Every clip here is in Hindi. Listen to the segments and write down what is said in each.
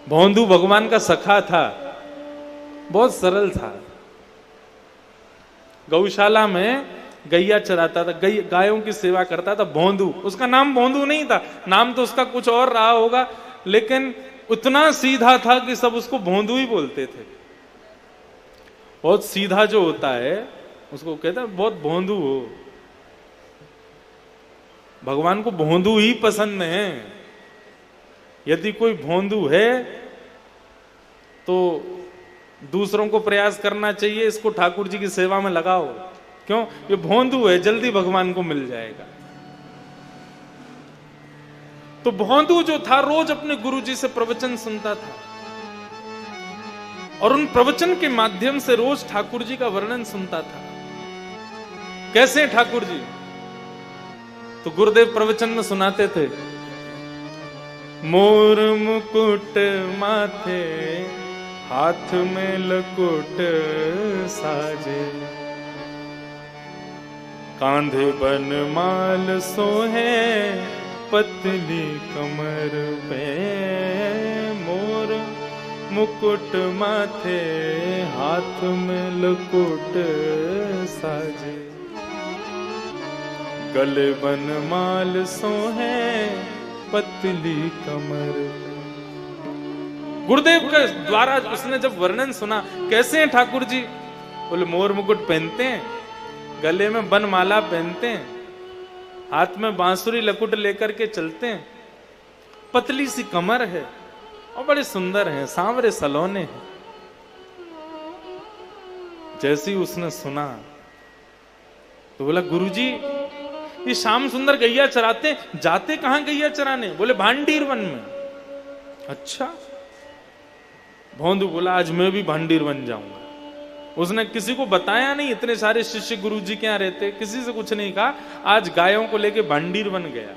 भोंदू भगवान का सखा था, बहुत सरल था। गौशाला में गैया चराता था, गायों की सेवा करता था भोंदू। उसका नाम भोंदू नहीं था, नाम तो उसका कुछ और रहा होगा, लेकिन उतना सीधा था कि सब उसको भोंदू ही बोलते थे। बहुत सीधा जो होता है उसको कहते हैं बहुत भोंदू हो। भगवान को भोंदू ही पसंद है। यदि कोई भोंदू है तो दूसरों को प्रयास करना चाहिए इसको ठाकुर जी की सेवा में लगाओ। क्यों? ये भोंदू है, जल्दी भगवान को मिल जाएगा। तो भोंदू जो था रोज अपने गुरु जी से प्रवचन सुनता था और उन प्रवचन के माध्यम से रोज ठाकुर जी का वर्णन सुनता था। कैसे ठाकुर जी? तो गुरुदेव प्रवचन में सुनाते थे, मोर मुकुट माथे हाथ में लकुट साजे, कांधे बनमाल सोहे पतली कमर पे, मोर मुकुट माथे हाथ में लकुट साजे, गले बनमाल सोहे पतली कमर। गुरुदेव के द्वारा उसने जब वर्णन सुना, कैसे हैं ठाकुर जी? बोले मोर मुकुट पहनते हैं, गले में बनमाला पहनते हैं, हाथ में बांसुरी लकुट लेकर के चलते हैं, पतली सी कमर है और बड़े सुंदर हैं, सांवरे सलोने हैं। जैसे ही उसने सुना तो बोला, गुरुजी ये श्याम सुंदर गैया चराते, जाते कहां गैया चराने? बोले भांडीर वन में। अच्छा। भोंदू बोला, आज मैं भी भांडीर वन जाऊंगा। उसने किसी को बताया नहीं, इतने सारे शिष्य गुरुजी के यहां रहते, किसी से कुछ नहीं कहा। आज गायों को लेके भांडीर वन गया।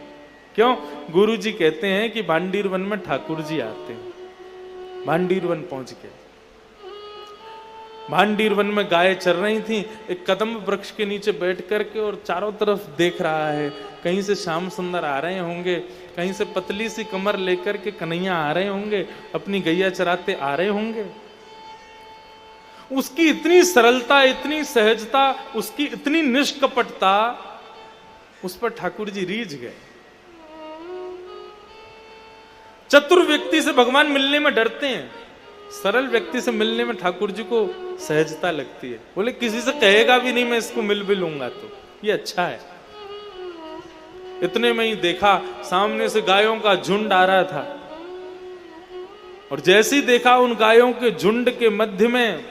क्यों? गुरुजी कहते हैं कि भांडीर वन में ठाकुर जी आते हैं। भांडीर वन पहुंच गए। भांडीर वन में गायें चर रही थी। एक कदम वृक्ष के नीचे बैठ करके और चारों तरफ देख रहा है, कहीं से श्याम सुंदर आ रहे होंगे, कहीं से पतली सी कमर लेकर के कन्हैया आ रहे होंगे, अपनी गैया चराते आ रहे होंगे। उसकी इतनी सरलता, इतनी सहजता, उसकी इतनी निष्कपटता, उस पर ठाकुर जी रीझ गए। चतुर व्यक्ति से भगवान मिलने में डरते हैं, सरल व्यक्ति से मिलने में ठाकुर जी को सहजता लगती है। बोले किसी से कहेगा भी नहीं मैं इसको मिल भी लूंगा तो ये अच्छा है। इतने में ही देखा सामने से गायों का झुंड आ रहा था और जैसे ही देखा उन गायों के झुंड के मध्य में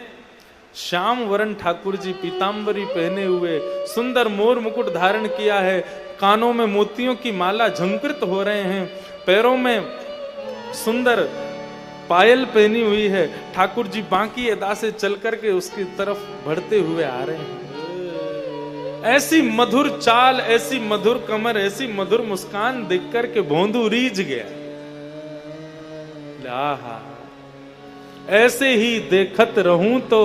श्याम वरण ठाकुर जी पीतांबरी पहने हुए, सुंदर मोर मुकुट धारण किया है, कानों में मोतियों की माला झंकृत हो रहे हैं, पैरों में सुंदर पायल पहनी हुई है। ठाकुर जी बांकी अदा से चल करके उसकी तरफ बढ़ते हुए आ रहे हैं। ऐसी मधुर चाल, ऐसी मधुर कमर, ऐसी मधुर मुस्कान देख करके भोंदू रीझ गया। आहा, ऐसे ही देखत रहूं तो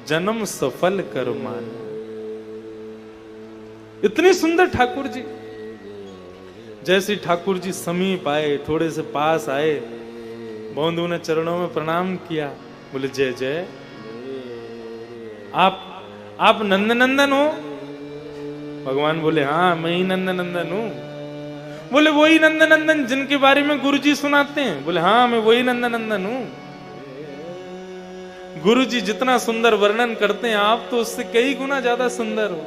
जन्म सफल कर मान। इतने सुंदर ठाकुर जी। जैसे ठाकुर जी समीप आए, थोड़े से पास आए, भोंदू ने चरणों में प्रणाम किया। बोले जय जय, आप नंदनंदन हो? भगवान बोले हाँ मैं ही नंदनंदन हूं। बोले वही नंदनंदन जिनके बारे में गुरुजी सुनाते हैं? बोले हाँ मैं वही नंदनंदन हूं। गुरुजी जितना सुंदर वर्णन करते हैं आप तो उससे कई गुना ज्यादा सुंदर हो।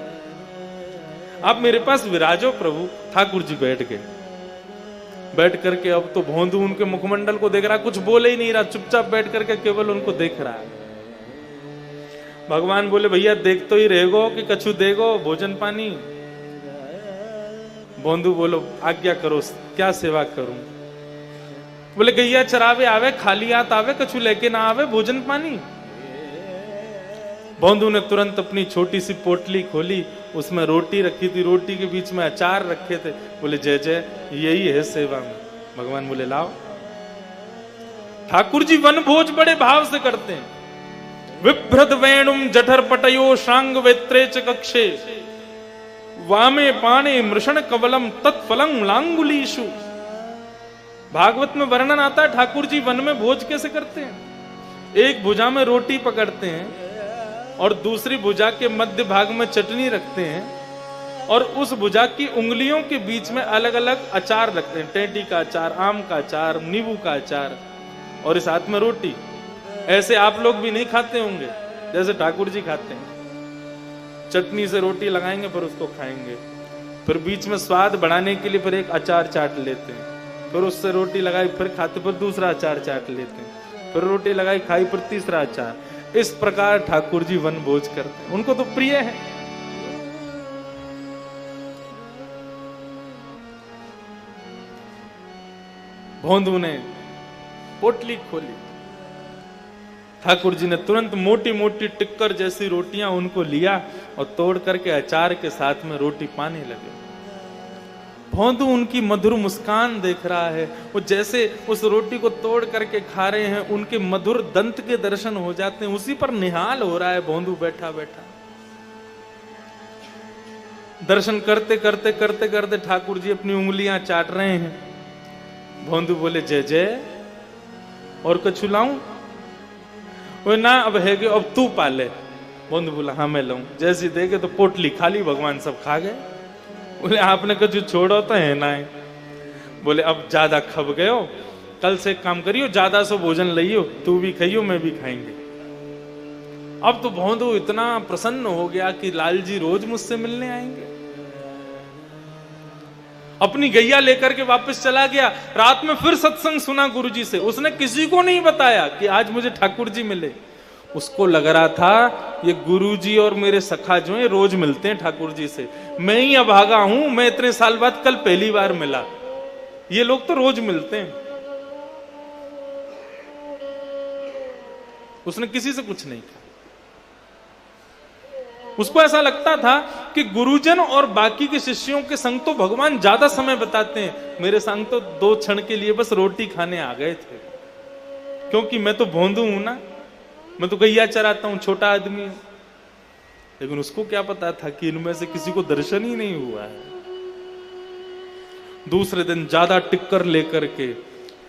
आप मेरे पास विराजो प्रभु। ठाकुर जी बैठ गए। बैठ करके अब तो भोंदू उनके मुखमंडल को देख रहा, कुछ बोले ही नहीं रहा, चुपचाप बैठ करके केवल उनको देख रहा है। भगवान बोले भैया देख तो ही रहेगो कि कछु देगो भोजन पानी? भोंदू बोलो आज्ञा करो, क्या सेवा करूं? बोले गैया चरावे आवे, खाली हाथ आवे, कछु लेके ना आवे भोजन पानी? भोंदू ने तुरंत अपनी छोटी सी पोटली खोली, उसमें रोटी रखी थी, रोटी के बीच में अचार रखे थे। बोले जय जय, यही है सेवा में। भगवान बोले लाओ। ठाकुर जी वन भोज बड़े भाव से करते हैं। विभ्रत वेणुम जठर पटयो शांग वेत्रे च कक्षे, वामे पाणे मृषण कवलम तत्फलम लांगुलीषु। भागवत में वर्णन आता है ठाकुर जी वन में भोज कैसे करते हैं। एक भुजा में रोटी पकड़ते हैं और दूसरी भुजा के मध्य भाग में चटनी रखते हैं और उस भुजा की उंगलियों के बीच में अलग अलग अचार रखते हैं, टेंटी का अचार, आम का अचार, नींबू का अचार और इस हाथ में रोटी। ऐसे आप लोग भी नहीं खाते होंगे जैसे ठाकुर जी खाते हैं। चटनी से रोटी लगाएंगे फिर उसको खाएंगे, फिर बीच में स्वाद बढ़ाने के लिए फिर एक अचार चाट लेते हैं, फिर उससे रोटी लगाई फिर खाते, फिर दूसरा अचार चाट लेते हैं, फिर रोटी लगाई खाई फिर तीसरा अचार। इस प्रकार ठाकुर जी वन भोज करते हैं, उनको तो प्रिय है। भोंदू ने पोटली खोली, ठाकुर जी ने तुरंत मोटी मोटी टिक्कर जैसी रोटियां उनको लिया और तोड़ करके अचार के साथ में रोटी पाने लगे। भोंदू उनकी मधुर मुस्कान देख रहा है, वो जैसे उस रोटी को तोड़ करके खा रहे हैं, उनके मधुर दंत के दर्शन हो जाते हैं, उसी पर निहाल हो रहा है भोंदू बैठा बैठा। दर्शन करते करते करते करते ठाकुर जी अपनी उंगलियां चाट रहे हैं। भोंदू बोले जय जय, और कछु लाऊं? वो ना अब है कि अब तू पाले। भोंदू बोला हाँ मैं लाऊं। जैसी देखे तो पोटली खाली, भगवान सब खा गए। बोले आपने कछु छोड़ो तो है ना है। बोले अब ज्यादा खब गए हो, कल से काम करियो, ज्यादा सो भोजन लियो, तू भी खाइयो मैं भी खाएंगे। अब तो भोंदू इतना प्रसन्न हो गया कि लाल जी रोज मुझसे मिलने आएंगे। अपनी गैया लेकर के वापस चला गया। रात में फिर सत्संग सुना गुरुजी से, उसने किसी को नहीं बताया कि आज मुझे ठाकुर जी मिले। उसको लग रहा था ये गुरुजी और मेरे सखा जो है रोज मिलते हैं ठाकुर जी से, मैं ही अभागा हूं, मैं इतने साल बाद कल पहली बार मिला, ये लोग तो रोज मिलते हैं। उसने किसी से कुछ नहीं कहा। उसको ऐसा लगता था कि गुरुजन और बाकी के शिष्यों के संग तो भगवान ज्यादा समय बताते हैं, मेरे संग तो 2 क्षण के लिए बस रोटी खाने आ गए थे, क्योंकि मैं तो भोंदू हूं ना, मैं तो गैया चराता हूं, छोटा आदमी हूं। लेकिन उसको क्या पता था कि इनमें से किसी को दर्शन ही नहीं हुआ है। दूसरे दिन ज्यादा टिक्कर लेकर के,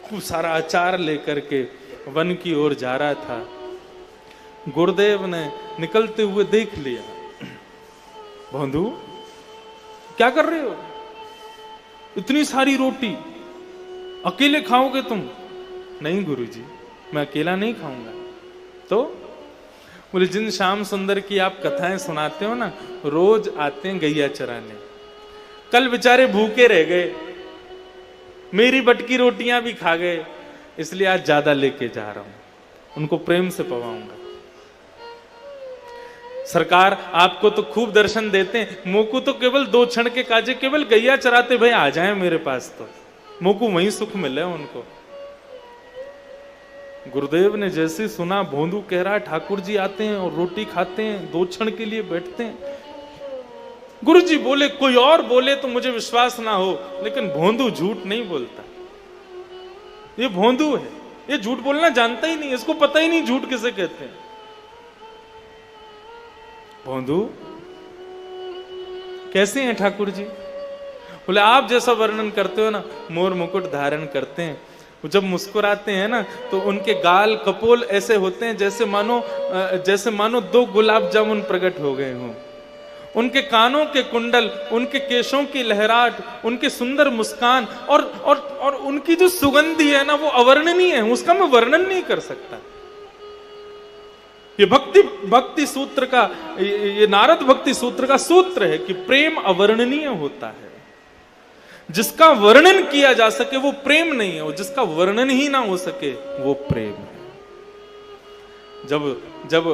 खूब सारा अचार लेकर के वन की ओर जा रहा था। गुरुदेव ने निकलते हुए देख लिया। भोंदू क्या कर रहे हो? इतनी सारी रोटी अकेले खाओगे तुम? नहीं गुरुजी, मैं अकेला नहीं खाऊंगा। तो बोले जिन श्याम सुंदर की आप कथाएं सुनाते हो ना, रोज आते हैं गैया चराने, कल बेचारे भूखे रह गए, मेरी बटकी रोटियां भी खा गए, इसलिए आज ज्यादा लेके जा रहा हूं, उनको प्रेम से पवाऊंगा। सरकार आपको तो खूब दर्शन देते हैं, मोकू तो केवल 2 क्षण के काजे, केवल गैया चराते भाई आ जाएं मेरे पास, तो मोकू वहीं सुख मिले उनको। गुरुदेव ने जैसे सुना, भोंदू कह रहा है ठाकुर जी आते हैं और रोटी खाते हैं, 2 क्षण के लिए बैठते हैं। गुरुजी बोले कोई और बोले तो मुझे विश्वास ना हो, लेकिन भोंदू झूठ नहीं बोलता। ये भोंदू है, ये झूठ बोलना जानता ही नहीं, इसको पता ही नहीं झूठ किसे कहते हैं। भोंदू कैसे हैं ठाकुर जी? बोले आप जैसा वर्णन करते हो ना, मोर मुकुट धारण करते हैं, जब मुस्कुराते हैं ना तो उनके गाल कपोल ऐसे होते हैं जैसे मानो 2 गुलाब जामुन प्रकट हो गए हों। उनके कानों के कुंडल, उनके केशों की लहराट, उनके सुंदर मुस्कान और उनकी जो सुगंधी है ना, वो अवर्णनीय है, उसका मैं वर्णन नहीं कर सकता। ये भक्ति सूत्र का, ये नारद भक्ति सूत्र का सूत्र है कि प्रेम अवर्णनीय होता है। जिसका वर्णन किया जा सके वो प्रेम नहीं है, जिसका वर्णन ही ना हो सके वो प्रेम है। जब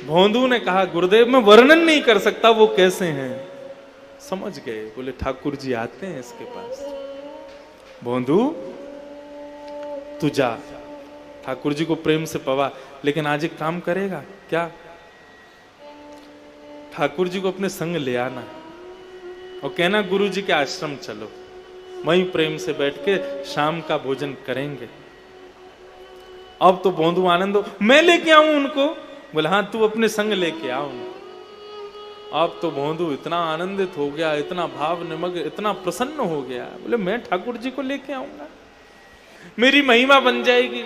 भोंदू ने कहा गुरुदेव मैं वर्णन नहीं कर सकता वो कैसे हैं, समझ गए। बोले ठाकुर जी आते हैं इसके पास। भोंदू तू जा, ठाकुर जी को प्रेम से पवा, लेकिन आज एक काम करेगा क्या? ठाकुर जी को अपने संग ले आना और कहना गुरु जी के आश्रम चलो, वहीं प्रेम से बैठ के शाम का भोजन करेंगे। अब तो भोंदू आनंद हो, मैं लेके आऊं उनको? बोले हाँ तू अपने संग लेके आओ। अब तो भोंदू इतना आनंदित हो गया, इतना भाव निमग्न, इतना प्रसन्न हो गया, बोले मैं ठाकुर जी को लेके आऊंगा। मेरी महिमा बन जाएगी।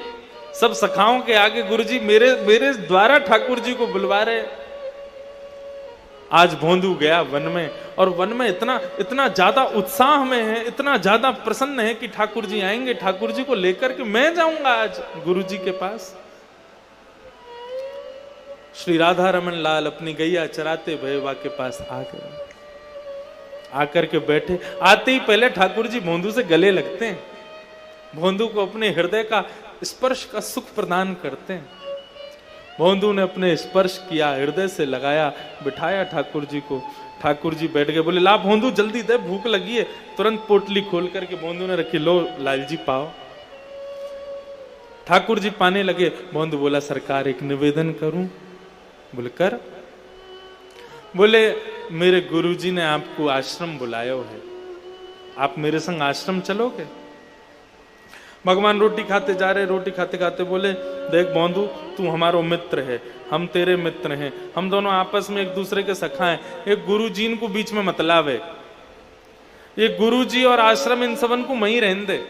सब सखाओं के आगे गुरुजी मेरे मेरे द्वारा ठाकुर जी को बुलवा रहे। आज भोंदू गया वन में, और वन में इतना ज्यादा उत्साह में है, इतना ज्यादा प्रसन्न है कि ठाकुर जी आएंगे, ठाकुर जी को लेकर के मैं जाऊंगा आज गुरु जी के पास। श्री राधा रमन लाल अपनी गैया चराते भैरवा के पास आ गए, आकर के बैठे। आते ही पहले ठाकुर जी भोंदू से गले लगते हैं, भोंदू को अपने हृदय का स्पर्श का सुख प्रदान करते हैं। भोंदू ने अपने स्पर्श किया, हृदय से लगाया, बिठाया ठाकुर जी को। ठाकुर जी बैठ गए, बोले ला भोंदू जल्दी दे, भूख लगी है। तुरंत पोटली खोल करके भोंदू ने रखी, लो लाल जी पाओ। ठाकुर जी पाने लगे। भोंदू बोला सरकार एक निवेदन करूं? बोले कर। बोले मेरे गुरुजी ने आपको आश्रम बुलाया है, आप मेरे संग आश्रम चलोगे? भगवान रोटी खाते जा रहे, रोटी खाते खाते बोले देख भोंदू, तू हमारा मित्र है, हम तेरे मित्र हैं, हम दोनों आपस में एक दूसरे के सखा हैं। एक गुरुजी इनको बीच में मत लावे, ये गुरुजी और आश्रम इन सबन को वहीं रहने दे।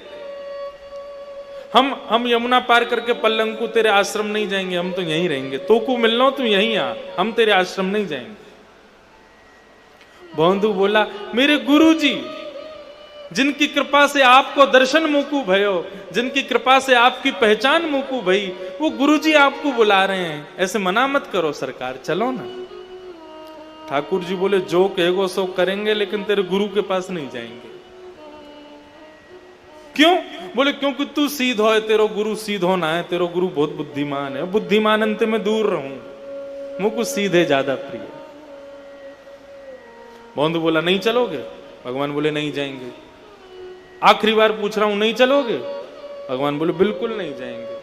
हम यमुना पार करके पल्लंकु तेरे आश्रम नहीं जाएंगे, हम तो यहीं रहेंगे। तो को मिलना तू यहीं आ, हम तेरे आश्रम नहीं जाएंगे। भोंदू बोला मेरे गुरुजी जिनकी कृपा से आपको दर्शन मुकू भयो, जिनकी कृपा से आपकी पहचान मुकू भई, वो गुरुजी आपको बुला रहे हैं, ऐसे मना मत करो सरकार, चलो ना। ठाकुर जी बोले जो कहेगो सो करेंगे, लेकिन तेरे गुरु के पास नहीं जाएंगे। क्यों? बोले क्योंकि तू सीधो है, तेरो गुरु सीधो ना है, तेरो गुरु बहुत बुद्धिमान है, बुद्धिमान अंत में दूर रहूं, मुझको सीधे ज्यादा प्रिय। भोंदू बोला नहीं चलोगे? भगवान बोले नहीं जाएंगे। आखिरी बार पूछ रहा हूं, नहीं चलोगे? भगवान बोले बिल्कुल नहीं जाएंगे।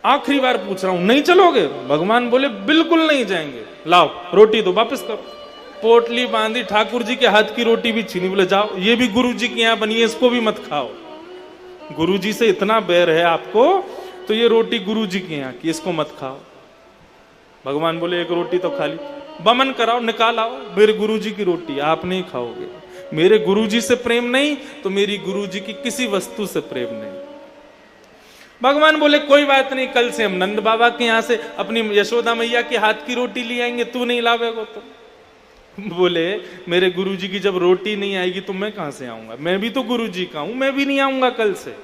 आखिरी बार पूछ रहा हूं, नहीं चलोगे? भगवान बोले बिल्कुल नहीं जाएंगे। लाओ रोटी दो, वापस करो। पोटली बांधी, ठाकुर जी के हाथ की रोटी भी छीनी, बोले जाओ ये भी गुरु जी के यहां बनी है, इसको भी मत खाओ। गुरु जी से इतना बैर है आपको, तो ये रोटी गुरु जी के यहां की, इसको मत खाओ। भगवान बोले एक रोटी तो खा ली, बमन कराओ, निकाल आओ, मेरे गुरु जी की रोटी आप नहीं खाओगे। मेरे गुरुजी से प्रेम नहीं तो मेरी गुरुजी की किसी वस्तु से प्रेम नहीं। भगवान बोले कोई बात नहीं, कल से हम नंद बाबा के यहां से अपनी यशोदा मैया के हाथ की रोटी ले आएंगे, तू नहीं लावेगा तो। बोले मेरे गुरुजी की जब रोटी नहीं आएगी तो मैं कहां से आऊंगा? मैं भी तो गुरुजी का हूं, मैं भी नहीं आऊंगा कल से।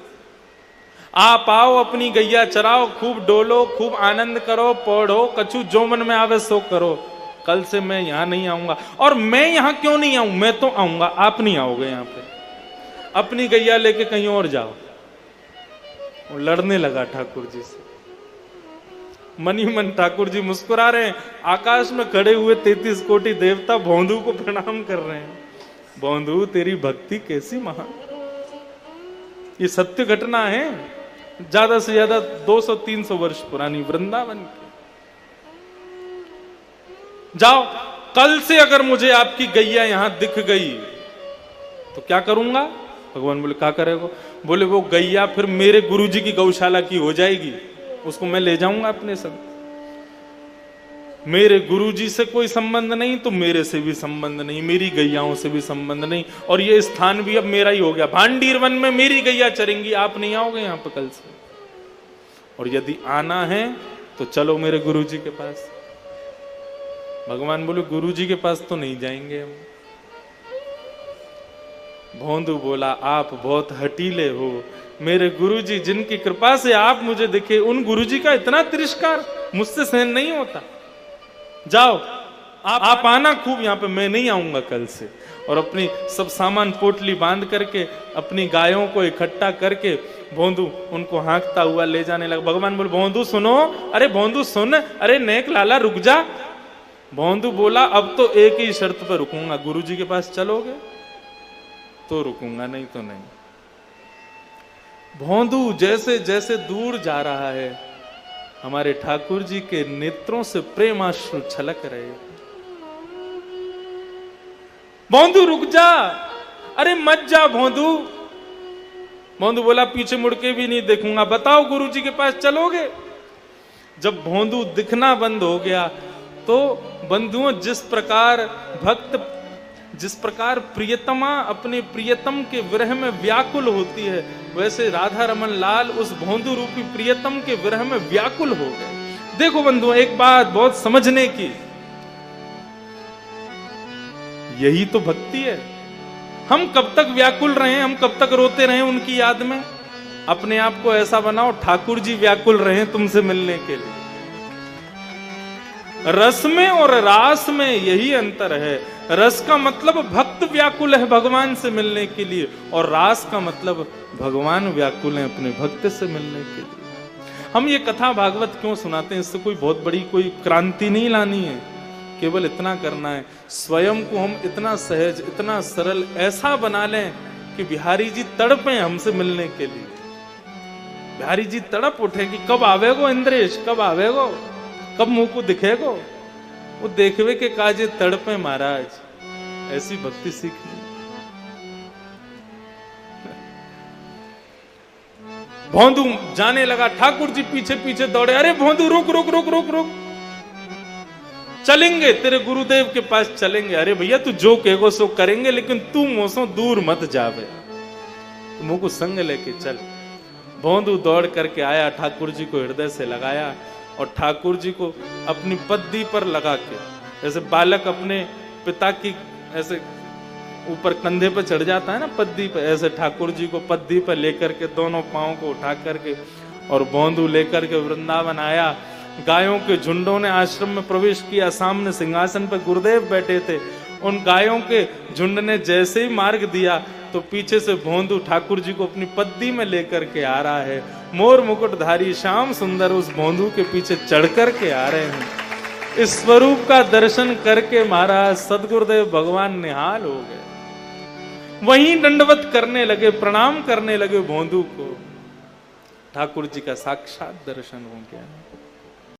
आप आओ, अपनी गैया चराओ, खूब डोलो, खूब आनंद करो, पढ़ो, कछु जो मन में आवे सो करो। कल से मैं यहां नहीं आऊंगा। और मैं यहां क्यों नहीं आऊं? मैं तो आऊंगा, आप नहीं आओगे यहां पे। अपनी गैया लेके कहीं और जाओ। वो लड़ने लगा ठाकुर जी से। मन ही मन ठाकुर जी मुस्कुरा रहे हैं। आकाश में खड़े हुए 33 कोटि देवता भोंदू को प्रणाम कर रहे हैं। भोंदू तेरी भक्ति कैसी महान, ये सत्य घटना है, ज्यादा से ज्यादा 200-300 वर्ष पुरानी, वृंदावन की। जाओ, कल से अगर मुझे आपकी गैया यहां दिख गई तो क्या करूंगा? भगवान बोले क्या करेगा? बोले वो गैया फिर मेरे गुरुजी की गौशाला की हो जाएगी, उसको मैं ले जाऊंगा अपने संग। मेरे गुरुजी से कोई संबंध नहीं तो मेरे से भी संबंध नहीं, मेरी गैयाओं से भी संबंध नहीं, और ये स्थान भी अब मेरा ही हो गया। भांडीर वन में मेरी गैया चरेंगी, आप नहीं आओगे यहां पर कल से। और यदि आना है तो चलो मेरे गुरुजी के पास। भगवान बोले गुरुजी के पास तो नहीं जाएंगे हम। भोंदू बोला आप बहुत हटीले हो, मेरे गुरुजी जिनकी कृपा से आप मुझे दिखे, उन गुरुजी का इतना तिरस्कार मुझसे सहन नहीं होता। जाओ आप आना खूब यहाँ पे, मैं नहीं आऊंगा कल से। और अपनी सब सामान पोटली बांध करके अपनी गायों को इकट्ठा करके भोंदू उनको हाँकता हुआ ले जाने लगा। भगवान बोले भोंदू सुनो, अरे भोंदू सुन, अरे नेक लाला रुक जा। भोंदू बोला अब तो एक ही शर्त पर रुकूंगा, गुरुजी के पास चलोगे तो रुकूंगा, नहीं तो नहीं। भोंदू जैसे जैसे दूर जा रहा है, हमारे ठाकुर जी के नेत्रों से प्रेमाश्रु छलक रहे। भोंदू रुक जा, अरे मत जा भोंदू। भोंदू बोला पीछे मुड़ के भी नहीं देखूंगा, बताओ गुरुजी के पास चलोगे? जब भोंदू दिखना बंद हो गया तो बंधुओं जिस प्रकार भक्त जिस प्रकार प्रियतमा अपने प्रियतम के विरह में व्याकुल होती है, वैसे राधा रमन लाल उस भोंदू रूपी प्रियतम के विरह में व्याकुल हो गए। देखो बंधु, एक बात बहुत समझने की, यही तो भक्ति है। हम कब तक व्याकुल रहे, हम कब तक रोते रहे उनकी याद में? अपने आप को ऐसा बनाओ ठाकुर जी व्याकुल रहे तुमसे मिलने के लिए। रस में और रास में यही अंतर है। रस का मतलब भक्त व्याकुल है भगवान से मिलने के लिए, और रास का मतलब भगवान व्याकुल है अपने भक्त से मिलने के लिए। हम ये कथा भागवत क्यों सुनाते हैं? इससे कोई बहुत बड़ी कोई क्रांति नहीं लानी है, केवल इतना करना है, स्वयं को हम इतना सहज, इतना सरल ऐसा बना लें कि बिहारी जी तड़पें हमसे मिलने के लिए। बिहारी जी तड़प उठे कि कब आवेगो इंद्रेश, कब आवेगो, कब मुंह को दिखेगो। वो देखवे के काजे तड़पे महाराज, ऐसी भक्ति सीख ली। भोंदू जाने लगा, ठाकुर जी पीछे पीछे दौड़े, अरे भोंदू रुक रुक रुक रुक रुक, चलेंगे तेरे गुरुदेव के पास चलेंगे। अरे भैया तू जो कहेगो सो करेंगे, लेकिन तू मोसो दूर मत जावे, मुंह को संग लेके चल। भोंदू दौड़ करके आया, ठाकुर जी को हृदय से लगाया और ठाकुर जी को अपनी पद्दी पर लगा के, जैसे बालक अपने पिता की ऐसे ऊपर कंधे पर चढ़ जाता है ना पद्दी पर, ऐसे ठाकुर जी को पद्दी पर लेकर के दोनों पांव को उठा करके और भोंदू लेकर के वृंदावन आया। गायों के झुंडों ने आश्रम में प्रवेश किया, सामने सिंहासन पर गुरुदेव बैठे थे। उन गायों के झुंड ने जैसे ही मार्ग दिया तो पीछे से भोंदू ठाकुर जी को अपनी पद्दी में लेकर के आ रहा है। मोर मुकुटधारी श्याम सुंदर उस भोंदू के पीछे चढ़ कर के आ रहे हैं। इस स्वरूप का दर्शन करके महाराज सदगुरुदेव भगवान निहाल हो गए, वहीं दंडवत करने लगे, प्रणाम करने लगे भोंदू को। ठाकुर जी का साक्षात दर्शन हो गया।